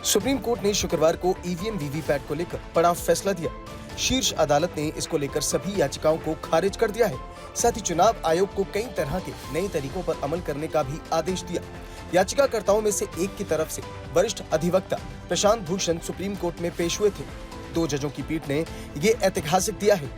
Supreme court ने शुक्रवार को ईवीएम वीवीपैट को लेकर बड़ा फैसला दिया। शीर्ष अदालत ने इसको लेकर सभी याचिकाओं को खारिज कर दिया है। साथ ही चुनाव आयोग को कई तरह के नए तरीकों पर अमल करने का भी आदेश दिया। याचिकाकर्ताओं में से एक की तरफ से वरिष्ठ अधिवक्ता प्रशांत भूषण सुप्रीम कोर्ट में पेश हुए थे। 2 जजों की पीठ ने ये ऐतिहासिक दिया है।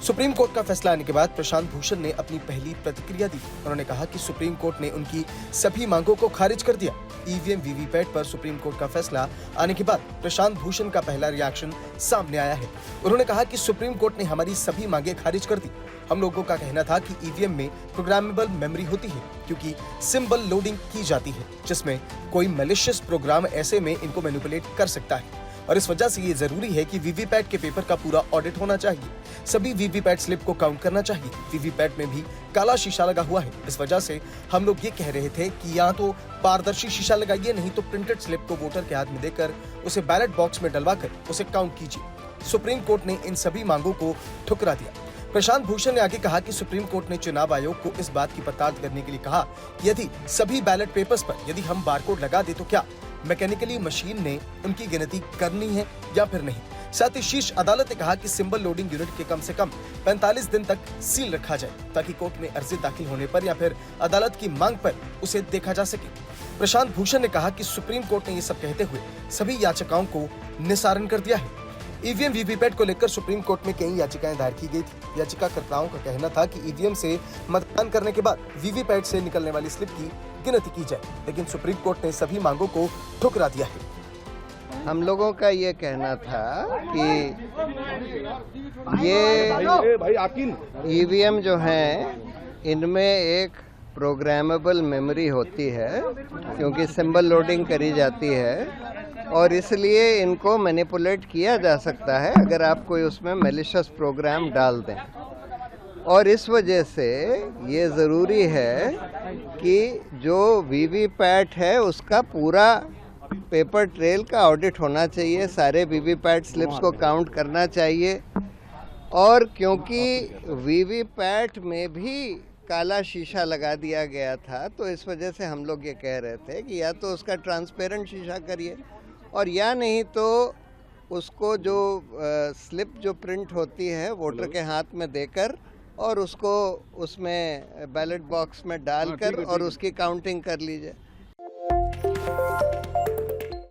सुप्रीम कोर्ट का फैसला आने के बाद प्रशांत भूषण ने अपनी पहली प्रतिक्रिया दी। उन्होंने कहा कि सुप्रीम कोर्ट ने उनकी सभी मांगों को खारिज कर दिया। ईवीएम वीवीपैट पर सुप्रीम कोर्ट का फैसला आने के बाद प्रशांत भूषण का पहला रिएक्शन सामने आया है। उन्होंने कहा कि सुप्रीम कोर्ट ने हमारी सभी मांगे खारिज कर दी। हम लोगों का कहना था कि ईवीएम में प्रोग्रामेबल मेमोरी होती है, क्योंकि सिंबल लोडिंग की जाती है, जिसमें कोई मैलिशियस प्रोग्राम ऐसे में इनको मैनिपुलेट कर सकता है, और इस वजह से ये जरूरी है कि वीवीपैट के पेपर का पूरा ऑडिट होना चाहिए। सभी वीवीपैट स्लिप को काउंट करना चाहिए। वीवीपैट में भी काला शीशा लगा हुआ है। इस वजह से हम लोग ये कह रहे थे कि या तो पारदर्शी शीशा लगाइए, नहीं तो प्रिंटेड स्लिप को वोटर के हाथ में देकर उसे बैलेट बॉक्स में डलवाकर उसे काउंट कीजिए। सुप्रीम कोर्ट ने इन सभी मांगों को ठुकरा दिया। प्रशांत भूषण ने आगे कहा कि सुप्रीम कोर्ट ने चुनाव आयोग को इस बात की पड़ताल करने के लिए कहा कि यदि सभी बैलेट पेपर्स पर यदि हम बारकोड लगा दे तो क्या मैकेनिकली मशीन ने उनकी गिनती करनी है या फिर नहीं। साथ ही शीर्ष अदालत ने कहा कि सिंबल लोडिंग यूनिट के कम से कम 45 दिन तक सील रखा जाए, ताकि कोर्ट में अर्जी दाखिल होने पर या फिर अदालत की मांग पर उसे देखा जा सके। प्रशांत भूषण ने कहा कि सुप्रीम कोर्ट ने ये सब कहते हुए सभी याचिकाओं को निस्तारण कर दिया है। ईवीएम वीवीपैट को लेकर सुप्रीम कोर्ट में कई याचिकाएं दायर की गई थी। याचिकाकर्ताओं का कहना था कि ईवीएम से मतदान करने के बाद वीवीपैट से निकलने वाली स्लिप की गिनती की जाए, लेकिन सुप्रीम कोर्ट ने सभी मांगों को ठुकरा दिया है। हम लोगों का ये कहना था कि ये ईवीएम जो हैं इनमें एक प्रोग्रामेबल मेमोरी होती है, क्योंकि सिंबल लोडिंग करी जाती है और इसलिए इनको मैनिपुलेट किया जा सकता है अगर आप कोई उसमें मैलिशियस प्रोग्राम डाल दें। और इस वजह से ये ज़रूरी है कि जो वीवीपैट है उसका पूरा पेपर ट्रेल का ऑडिट होना चाहिए, सारे वीवीपैट स्लिप्स को काउंट करना चाहिए। और क्योंकि वीवीपैट में भी काला शीशा लगा दिया गया था, तो इस वजह से हम लोग ये कह रहे थे कि या तो उसका ट्रांसपेरेंट शीशा करिए, और या नहीं तो उसको जो स्लिप जो प्रिंट होती है वोटर के हाथ में देकर और उसको उसमें बैलेट बॉक्स में डालकर और उसकी काउंटिंग कर लीजिए।